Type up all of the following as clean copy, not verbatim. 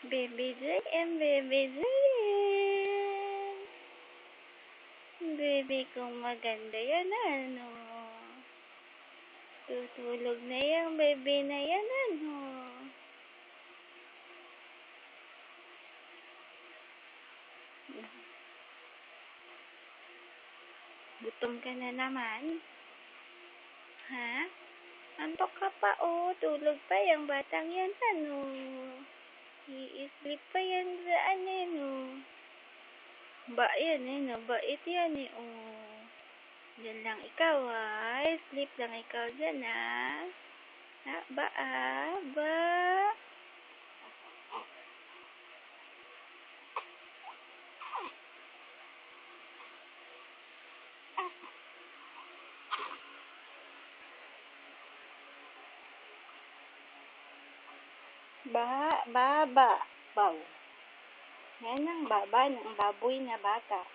Baby Jayen, Baby Jayen. Baby kong maganda yan, ano. Tutulog na yung baby na yan, ano. Gutom ka na naman? Ha? Antok ka pa, oh. Tulog pa yung batang yan, ano. I-sleep pa yan dyan, ano. Yan, ano. Bait yan, eh, oh. Diyan lang ikaw, ha. Sleep lang ikaw dyan, ha. Ba. Baw. Yan ang baba ng baboy na bata.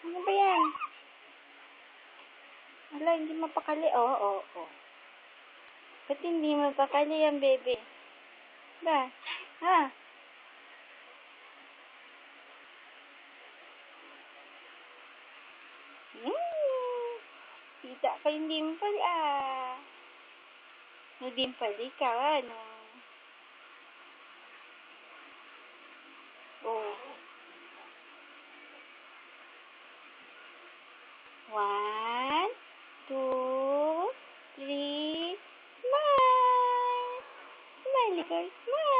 Ano ba yan? Wala, hindi mapakali. Oo. Ba't hindi mapakali yan, baby? Ba? Ha? Kita ka yung dimple, ah. No dimple, ikaw, ano? Oh. 1, 2, 3, smile! Smile, ikaw, smile!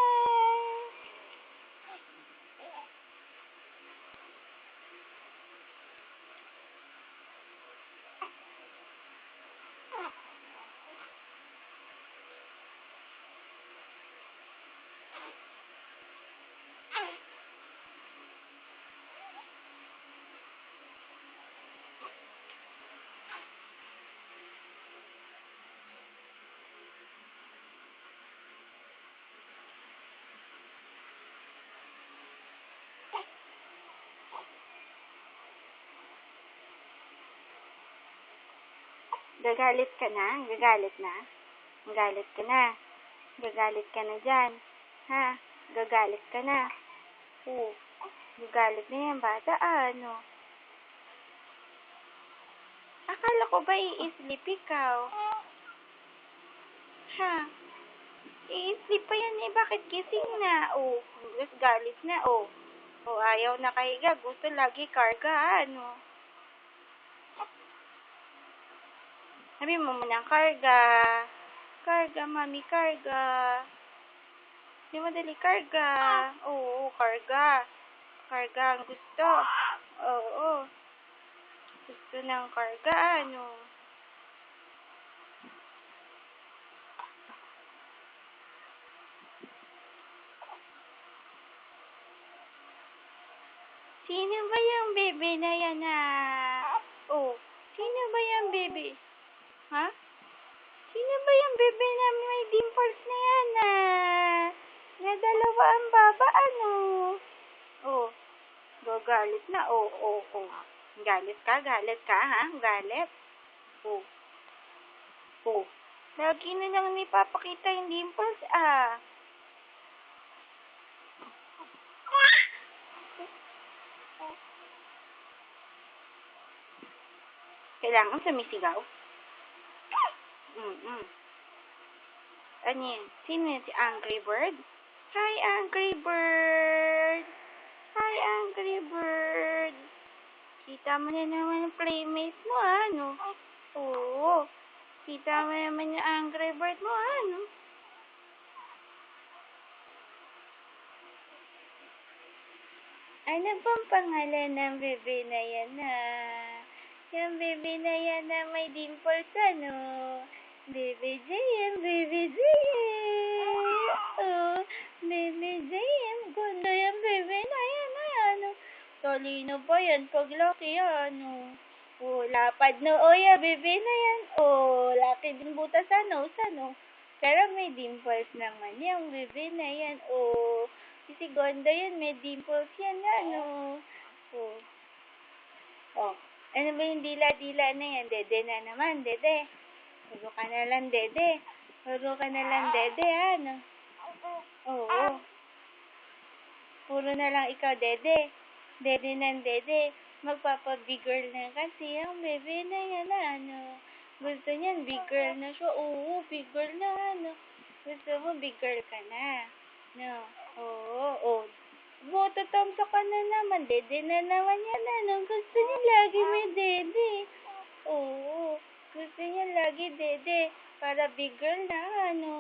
Gagalit ka na? Gagalit ka na dyan. Ha? Gagalit ka na. Oo. Gagalit na yan, bata. Ano? Akala ko ba i-sleep ikaw? Ha? I-sleep pa yan, eh. Bakit gising na? Oh. Galit na, oh. Oh, ayaw na kahiga. Gusto lagi karga, ano? Sabi mo munang karga. Karga, mami, karga. Di madali karga. Oo, karga. Karga ang gusto. Oo. Gusto ng karga, ano. Sino ba yung baby na yan, Oh, sino ba yung baby? Ha? Sino ba yung baby na may dimples na yan, na dalawa ang baba, ano? Oh, gagalit na, oh. Galit ka, ha? Galit? Oh. Lagi na lang ipapakita yung dimples, Kailangan sumisigaw? Ano yan? Sino yan? Si Angry Bird? Hi, Angry Bird! Hi, Angry Bird! Kita mo na naman ang playmate mo, ano? Oo. Kita mo naman yung Angry Bird mo, ano? Ano bang pangalan ng bebe na yan, Yung bebe na yan na may dimples, ano? Baby Jayen, Baby Jayen. Oh, Baby Jayen. Ganda yung bebe na yan, ano? Talino pa yan paglaki, ano? Oh, lapad noo yan, bebe na yan. Oh, laki din butas sa nose, ano? Pero may dimples naman yung bebe na yan. Oh, si Gonda yan, may dimples yan, ano? Oh. Ano ba yung dila-dila na yan? Dede na naman, dede. Puro ka na lang, dede. Puro ka na lang, dede, ano? Oo. Puro na lang ikaw, dede. Dede ng dede. Magpapa-big girl na kasi ang bebe na yan, ano? Gusto niyan, big girl na siya. Oo, big girl na, ano? Gusto mo, big girl ka na. No? Oo, oo. Tatamsa ka na naman. Dede na naman yan, ano? Gusto niya lagi may dede. Oo. Gusto niya lagi dede. Para big girl na, ano?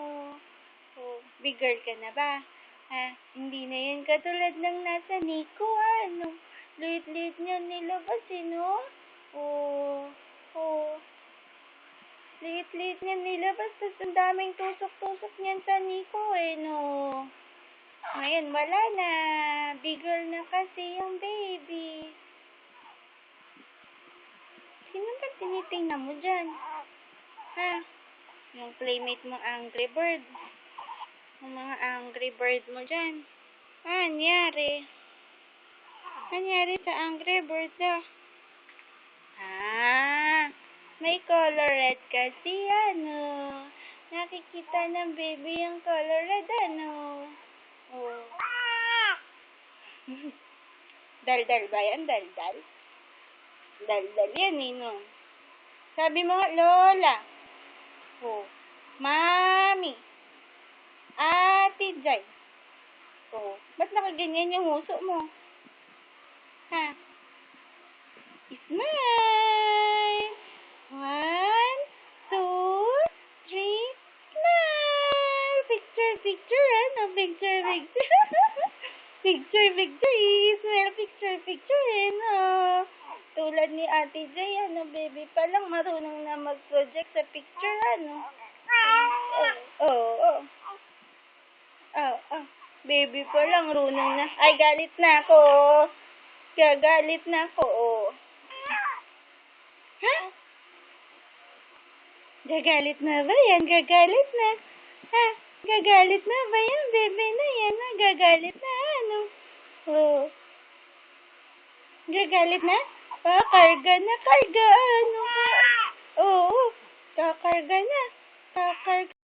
Oh, big girl ka na ba? Ha? Hindi na yan katulad ng nasa Nico, ano? Liit-liit niya nilabas, no? Oo. Oo. Liit-liit niya nilabas, tapos ang daming tusok-tusok niyan sa Nico, no? Ngayon, wala na. Big girl na kasi yung baby. Sino ba tinitingnan mo dyan? Ha? Yung playmate mo Angry Bird. Yung mga Angry Bird mo dyan. Anyari? Anyari sa Angry Bird may color red kasi, ano? Nakikita ng baby yung color red, ano? Oh. Dal-dal ba yan? Dal-dal? Dal-dal yan, no? Sabi mo, Lola. Oh. Mami. Ate Jai. Oh. Ba't nakaganyan yung huso mo? Ha? Smile! 1, 2, 3, smile! Picture, picture, ano? Picture, picture. Picture, picture. Smile, picture, picture, ano? Tulad ni Ate Jay, ano, baby pa lang marunong na mag-project sa picture, ano? Oo. Baby pa lang, marunong na. Ay, galit na ako. Gagalit na ako, oh. Ha? Gagalit na ba yan? Gagalit na. Ha? Gagalit na ba yan? Bebe na yan, ha? Gagalit na, ano? Oh. Gagalit na? Kakarga na, karga, ano? Oo. Kakarga na. Kakarga.